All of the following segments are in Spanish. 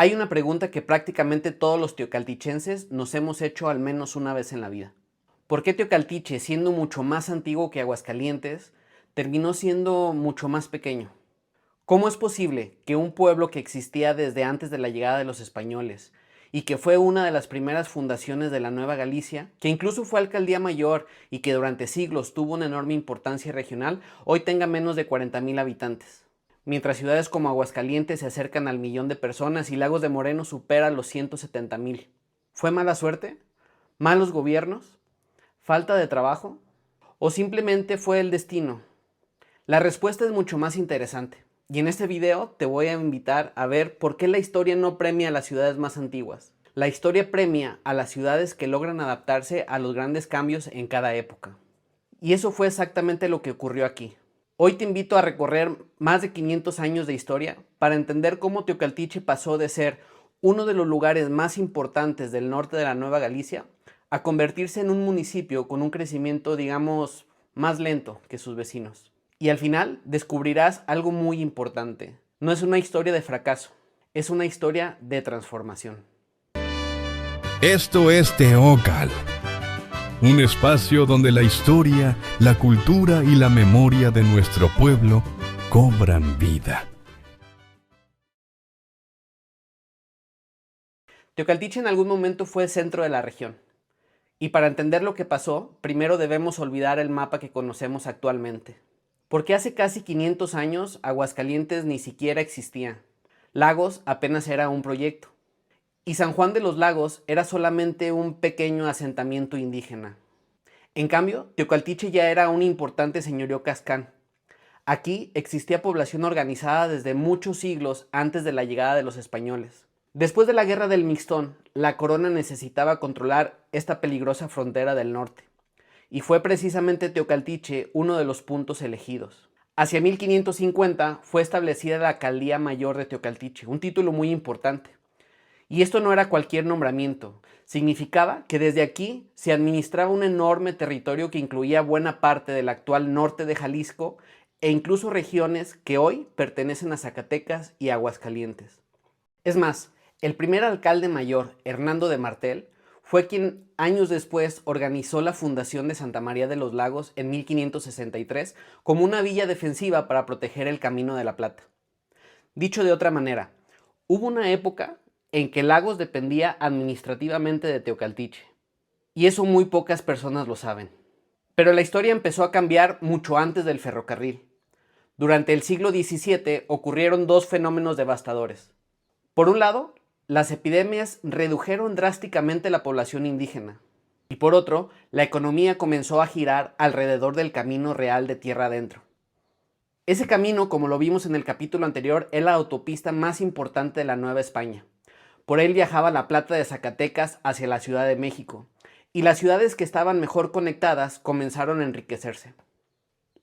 Hay una pregunta que prácticamente todos los teocaltichenses nos hemos hecho al menos una vez en la vida. ¿Por qué Teocaltiche, siendo mucho más antiguo que Aguascalientes, terminó siendo mucho más pequeño? ¿Cómo es posible que un pueblo que existía desde antes de la llegada de los españoles y que fue una de las primeras fundaciones de la Nueva Galicia, que incluso fue alcaldía mayor y que durante siglos tuvo una enorme importancia regional, hoy tenga menos de 40,000 habitantes? Mientras ciudades como Aguascalientes se acercan al 1,000,000 de personas y Lagos de Moreno supera los 170,000. ¿Fue mala suerte? ¿Malos gobiernos? ¿Falta de trabajo? ¿O simplemente fue el destino? La respuesta es mucho más interesante. Y en este video te voy a invitar a ver por qué la historia no premia a las ciudades más antiguas. La historia premia a las ciudades que logran adaptarse a los grandes cambios en cada época. Y eso fue exactamente lo que ocurrió aquí. Hoy te invito a recorrer más de 500 años de historia para entender cómo Teocaltiche pasó de ser uno de los lugares más importantes del norte de la Nueva Galicia a convertirse en un municipio con un crecimiento, digamos, más lento que sus vecinos. Y al final descubrirás algo muy importante. No es una historia de fracaso, es una historia de transformación. Esto es Teocal, un espacio donde la historia, la cultura y la memoria de nuestro pueblo cobran vida. Teocaltiche en algún momento fue el centro de la región. Y para entender lo que pasó, primero debemos olvidar el mapa que conocemos actualmente. Porque hace casi 500 años Aguascalientes ni siquiera existía. Lagos apenas era un proyecto. Y San Juan de los Lagos era solamente un pequeño asentamiento indígena. En cambio, Teocaltiche ya era un importante señorío cascán. Aquí existía población organizada desde muchos siglos antes de la llegada de los españoles. Después de la Guerra del Mixtón, la corona necesitaba controlar esta peligrosa frontera del norte. Y fue precisamente Teocaltiche uno de los puntos elegidos. Hacia 1550 fue establecida la Alcaldía Mayor de Teocaltiche, un título muy importante. Y esto no era cualquier nombramiento, significaba que desde aquí se administraba un enorme territorio que incluía buena parte del actual norte de Jalisco e incluso regiones que hoy pertenecen a Zacatecas y Aguascalientes. Es más, el primer alcalde mayor, Hernando de Martel, fue quien años después organizó la fundación de Santa María de los Lagos en 1563 como una villa defensiva para proteger el Camino de la Plata. Dicho de otra manera, hubo una época en que Lagos dependía administrativamente de Teocaltiche. Y eso muy pocas personas lo saben. Pero la historia empezó a cambiar mucho antes del ferrocarril. Durante el siglo XVII ocurrieron dos fenómenos devastadores. Por un lado, las epidemias redujeron drásticamente la población indígena. Y por otro, la economía comenzó a girar alrededor del camino real de tierra adentro. Ese camino, como lo vimos en el capítulo anterior, es la autopista más importante de la Nueva España. Por él viajaba la plata de Zacatecas hacia la Ciudad de México, y las ciudades que estaban mejor conectadas comenzaron a enriquecerse.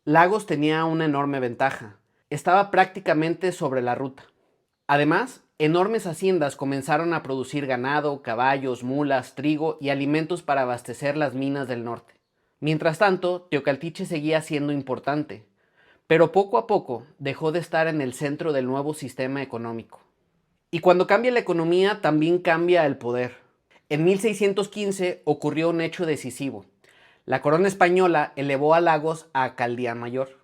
Lagos tenía una enorme ventaja. Estaba prácticamente sobre la ruta. Además, enormes haciendas comenzaron a producir ganado, caballos, mulas, trigo y alimentos para abastecer las minas del norte. Mientras tanto, Teocaltiche seguía siendo importante, pero poco a poco dejó de estar en el centro del nuevo sistema económico. Y cuando cambia la economía, también cambia el poder. En 1615 ocurrió un hecho decisivo. La corona española elevó a Lagos a alcaldía mayor.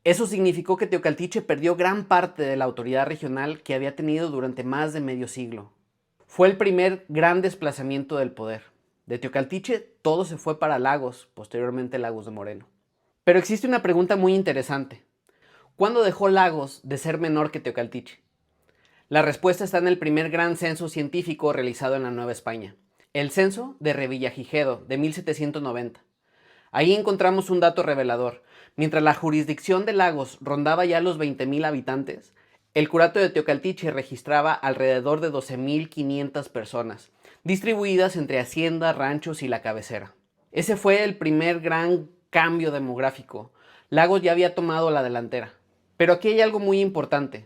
Eso significó que Teocaltiche perdió gran parte de la autoridad regional que había tenido durante más de medio siglo. Fue el primer gran desplazamiento del poder. De Teocaltiche todo se fue para Lagos, posteriormente Lagos de Moreno. Pero existe una pregunta muy interesante. ¿Cuándo dejó Lagos de ser menor que Teocaltiche? La respuesta está en el primer gran censo científico realizado en la Nueva España, el censo de Revillagigedo de 1790. Ahí encontramos un dato revelador. Mientras la jurisdicción de Lagos rondaba ya los 20,000 habitantes, el curato de Teocaltiche registraba alrededor de 12,500 personas, distribuidas entre haciendas, ranchos y la cabecera. Ese fue el primer gran cambio demográfico. Lagos ya había tomado la delantera. Pero aquí hay algo muy importante.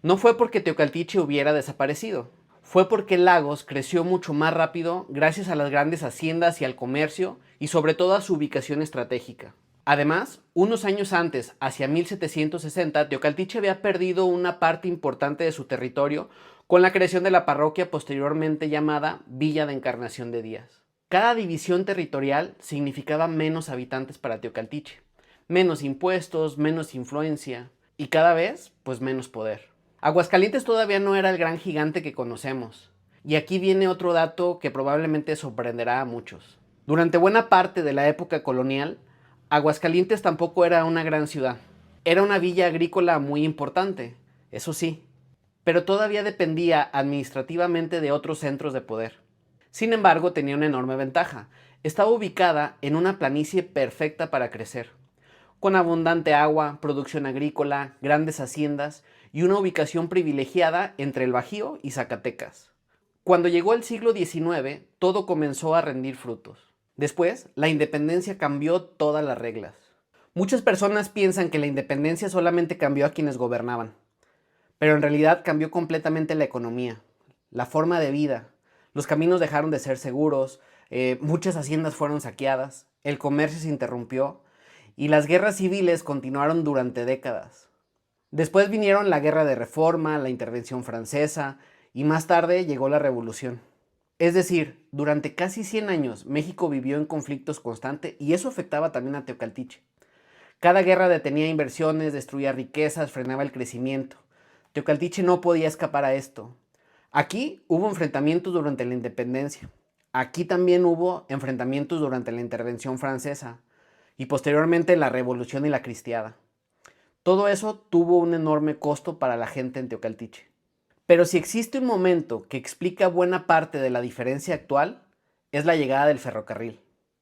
No fue porque Teocaltiche hubiera desaparecido, fue porque Lagos creció mucho más rápido gracias a las grandes haciendas y al comercio y sobre todo a su ubicación estratégica. Además, unos años antes, hacia 1760, Teocaltiche había perdido una parte importante de su territorio con la creación de la parroquia posteriormente llamada Villa de Encarnación de Díaz. Cada división territorial significaba menos habitantes para Teocaltiche, menos impuestos, menos influencia y cada vez, pues menos poder. Aguascalientes todavía no era el gran gigante que conocemos. Y aquí viene otro dato que probablemente sorprenderá a muchos. Durante buena parte de la época colonial, Aguascalientes tampoco era una gran ciudad. Era una villa agrícola muy importante, eso sí, pero todavía dependía administrativamente de otros centros de poder. Sin embargo, tenía una enorme ventaja. Estaba ubicada en una planicie perfecta para crecer, con abundante agua, producción agrícola, grandes haciendas y una ubicación privilegiada entre el Bajío y Zacatecas. Cuando llegó el siglo XIX, todo comenzó a rendir frutos. Después, la independencia cambió todas las reglas. Muchas personas piensan que la independencia solamente cambió a quienes gobernaban, pero en realidad cambió completamente la economía, la forma de vida. Los caminos dejaron de ser seguros, muchas haciendas fueron saqueadas, el comercio se interrumpió y las guerras civiles continuaron durante décadas. Después vinieron la Guerra de Reforma, la intervención francesa y más tarde llegó la Revolución. Es decir, durante casi 100 años México vivió en conflictos constantes y eso afectaba también a Teocaltiche. Cada guerra detenía inversiones, destruía riquezas, frenaba el crecimiento. Teocaltiche no podía escapar a esto. Aquí hubo enfrentamientos durante la independencia. Aquí también hubo enfrentamientos durante la intervención francesa y posteriormente la revolución y la cristiada. Todo eso tuvo un enorme costo para la gente en Teocaltiche. Pero si existe un momento que explica buena parte de la diferencia actual, es la llegada del ferrocarril.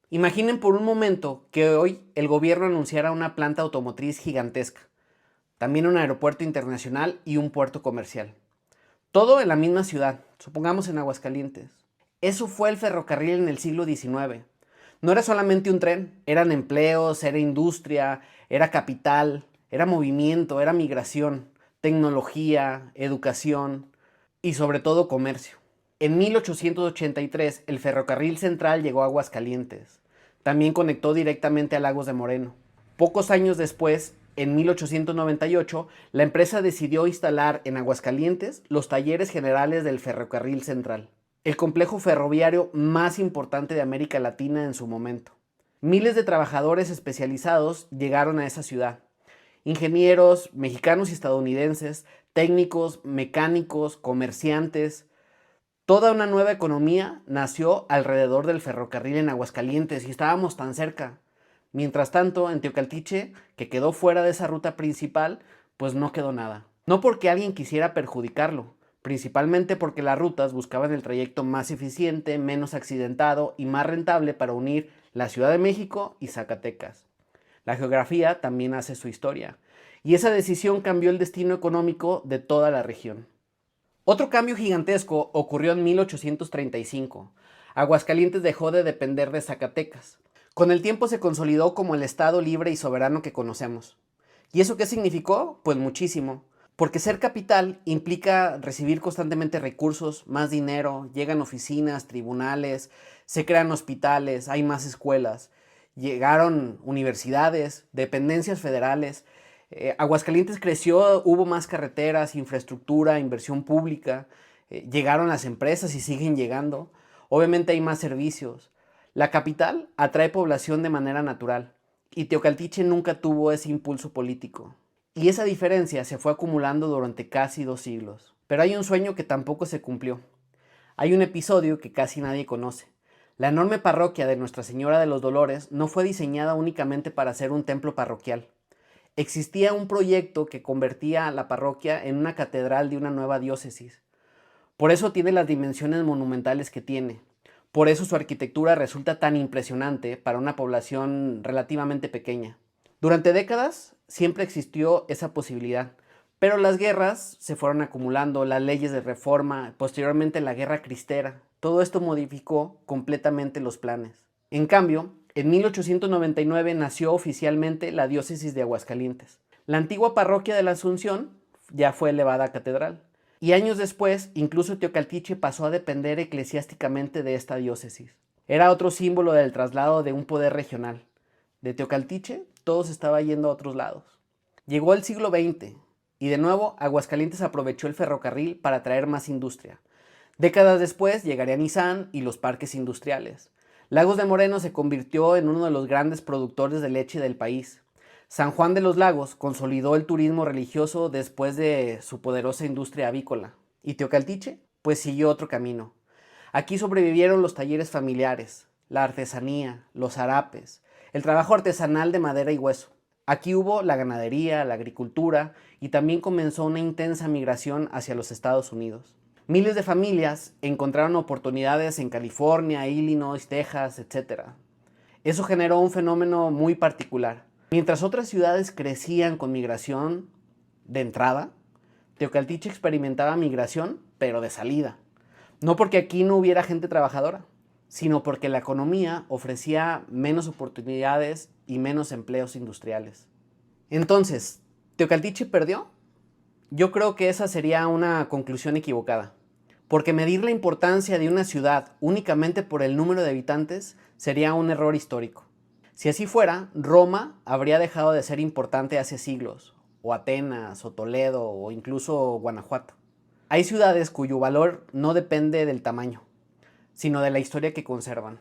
Imaginen por un momento que hoy el gobierno anunciara una planta automotriz gigantesca, también un aeropuerto internacional y un puerto comercial. Todo en la misma ciudad, supongamos en Aguascalientes. Eso fue el ferrocarril en el siglo XIX. No era solamente un tren, eran empleos, era industria, era capital, era movimiento, era migración, tecnología, educación y sobre todo comercio. En 1883 el ferrocarril central llegó a Aguascalientes. También conectó directamente a Lagos de Moreno. Pocos años después, en 1898, la empresa decidió instalar en Aguascalientes los talleres generales del Ferrocarril Central, el complejo ferroviario más importante de América Latina en su momento. Miles de trabajadores especializados llegaron a esa ciudad. Ingenieros mexicanos y estadounidenses, técnicos, mecánicos, comerciantes. Toda una nueva economía nació alrededor del ferrocarril en Aguascalientes y estábamos tan cerca. Mientras tanto, en Teocaltiche, que quedó fuera de esa ruta principal, pues no quedó nada. No porque alguien quisiera perjudicarlo, principalmente porque las rutas buscaban el trayecto más eficiente, menos accidentado y más rentable para unir la Ciudad de México y Zacatecas. La geografía también hace su historia, y esa decisión cambió el destino económico de toda la región. Otro cambio gigantesco ocurrió en 1835. Aguascalientes dejó de depender de Zacatecas. Con el tiempo se consolidó como el estado libre y soberano que conocemos. ¿Y eso qué significó? Pues muchísimo. Porque ser capital implica recibir constantemente recursos, más dinero, llegan oficinas, tribunales, se crean hospitales, hay más escuelas, llegaron universidades, dependencias federales. Aguascalientes creció, hubo más carreteras, infraestructura, inversión pública, llegaron las empresas y siguen llegando. Obviamente hay más servicios. La capital atrae población de manera natural y Teocaltiche nunca tuvo ese impulso político. Y esa diferencia se fue acumulando durante casi 2 siglos. Pero hay un sueño que tampoco se cumplió. Hay un episodio que casi nadie conoce. La enorme parroquia de Nuestra Señora de los Dolores no fue diseñada únicamente para ser un templo parroquial. Existía un proyecto que convertía a la parroquia en una catedral de una nueva diócesis. Por eso tiene las dimensiones monumentales que tiene. Por eso su arquitectura resulta tan impresionante para una población relativamente pequeña. Durante décadas siempre existió esa posibilidad, pero las guerras se fueron acumulando, las leyes de reforma, posteriormente la guerra cristera. Todo esto modificó completamente los planes. En cambio, en 1899 nació oficialmente la diócesis de Aguascalientes. La antigua parroquia de la Asunción ya fue elevada a catedral. Y años después, incluso Teocaltiche pasó a depender eclesiásticamente de esta diócesis. Era otro símbolo del traslado de un poder regional. De Teocaltiche, todo se estaba yendo a otros lados. Llegó el siglo XX. Y de nuevo, Aguascalientes aprovechó el ferrocarril para traer más industria. Décadas después llegaría Nissan y los parques industriales. Lagos de Moreno se convirtió en uno de los grandes productores de leche del país. San Juan de los Lagos consolidó el turismo religioso después de su poderosa industria avícola. ¿Y Teocaltiche? Pues siguió otro camino. Aquí sobrevivieron los talleres familiares, la artesanía, los zarapes, el trabajo artesanal de madera y hueso. Aquí hubo la ganadería, la agricultura y también comenzó una intensa migración hacia los Estados Unidos. Miles de familias encontraron oportunidades en California, Illinois, Texas, etc. Eso generó un fenómeno muy particular. Mientras otras ciudades crecían con migración de entrada, Teocaltiche experimentaba migración, pero de salida. No porque aquí no hubiera gente trabajadora, sino porque la economía ofrecía menos oportunidades y menos empleos industriales. Entonces, ¿Teocaltiche perdió? Yo creo que esa sería una conclusión equivocada, porque medir la importancia de una ciudad únicamente por el número de habitantes sería un error histórico. Si así fuera, Roma habría dejado de ser importante hace siglos, o Atenas, o Toledo, o incluso Guanajuato. Hay ciudades cuyo valor no depende del tamaño, sino de la historia que conservan.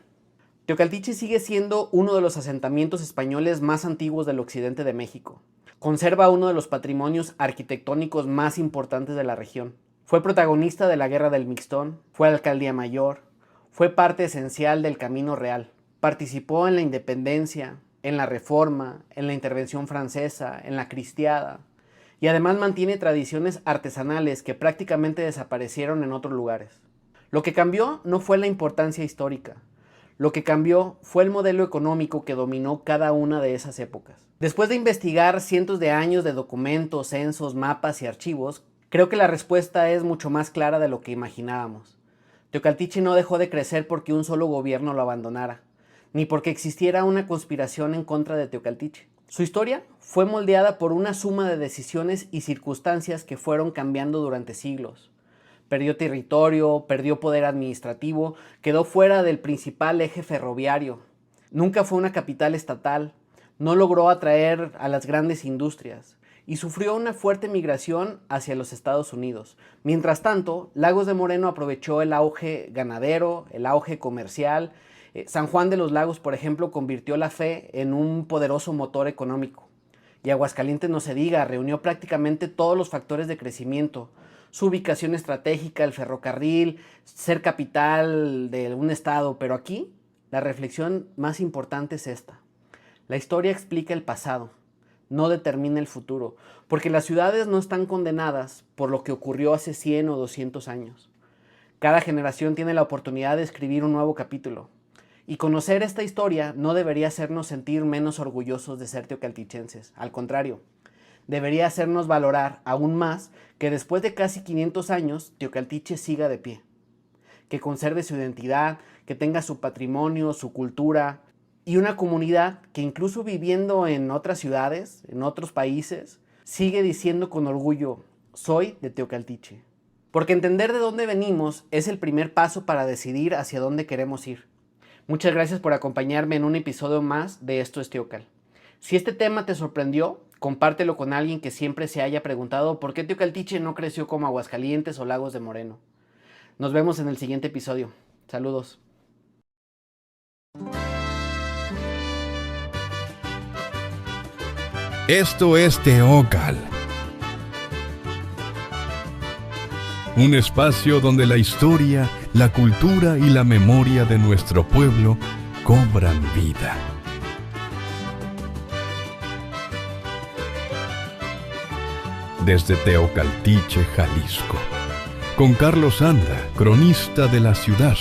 Teocaltiche sigue siendo uno de los asentamientos españoles más antiguos del occidente de México. Conserva uno de los patrimonios arquitectónicos más importantes de la región. Fue protagonista de la Guerra del Mixtón, fue alcaldía mayor, fue parte esencial del Camino Real. Participó en la independencia, en la reforma, en la intervención francesa, en la cristiada, y además mantiene tradiciones artesanales que prácticamente desaparecieron en otros lugares. Lo que cambió no fue la importancia histórica, lo que cambió fue el modelo económico que dominó cada una de esas épocas. Después de investigar cientos de años de documentos, censos, mapas y archivos, creo que la respuesta es mucho más clara de lo que imaginábamos. Teocaltiche no dejó de crecer porque un solo gobierno lo abandonara, ni porque existiera una conspiración en contra de Teocaltiche. Su historia fue moldeada por una suma de decisiones y circunstancias que fueron cambiando durante siglos. Perdió territorio, perdió poder administrativo, quedó fuera del principal eje ferroviario. Nunca fue una capital estatal, no logró atraer a las grandes industrias y sufrió una fuerte migración hacia los Estados Unidos. Mientras tanto, Lagos de Moreno aprovechó el auge ganadero, el auge comercial. San Juan de los Lagos, por ejemplo, convirtió la fe en un poderoso motor económico. Y Aguascalientes, no se diga, reunió prácticamente todos los factores de crecimiento. Su ubicación estratégica, el ferrocarril, ser capital de un estado. Pero aquí, la reflexión más importante es esta. La historia explica el pasado, no determina el futuro, porque las ciudades no están condenadas por lo que ocurrió hace 100 o 200 años. Cada generación tiene la oportunidad de escribir un nuevo capítulo. Y conocer esta historia no debería hacernos sentir menos orgullosos de ser teocaltichenses. Al contrario, debería hacernos valorar aún más que después de casi 500 años, Teocaltiche siga de pie. Que conserve su identidad, que tenga su patrimonio, su cultura y una comunidad que incluso viviendo en otras ciudades, en otros países, sigue diciendo con orgullo, soy de Teocaltiche. Porque entender de dónde venimos es el primer paso para decidir hacia dónde queremos ir. Muchas gracias por acompañarme en un episodio más de Esto es Teocal. Si este tema te sorprendió, compártelo con alguien que siempre se haya preguntado por qué Teocaltiche no creció como Aguascalientes o Lagos de Moreno. Nos vemos en el siguiente episodio. Saludos. Esto es Teocal, un espacio donde la historia, la cultura y la memoria de nuestro pueblo cobran vida. Desde Teocaltiche, Jalisco, con Carlos Anda, cronista de la ciudad.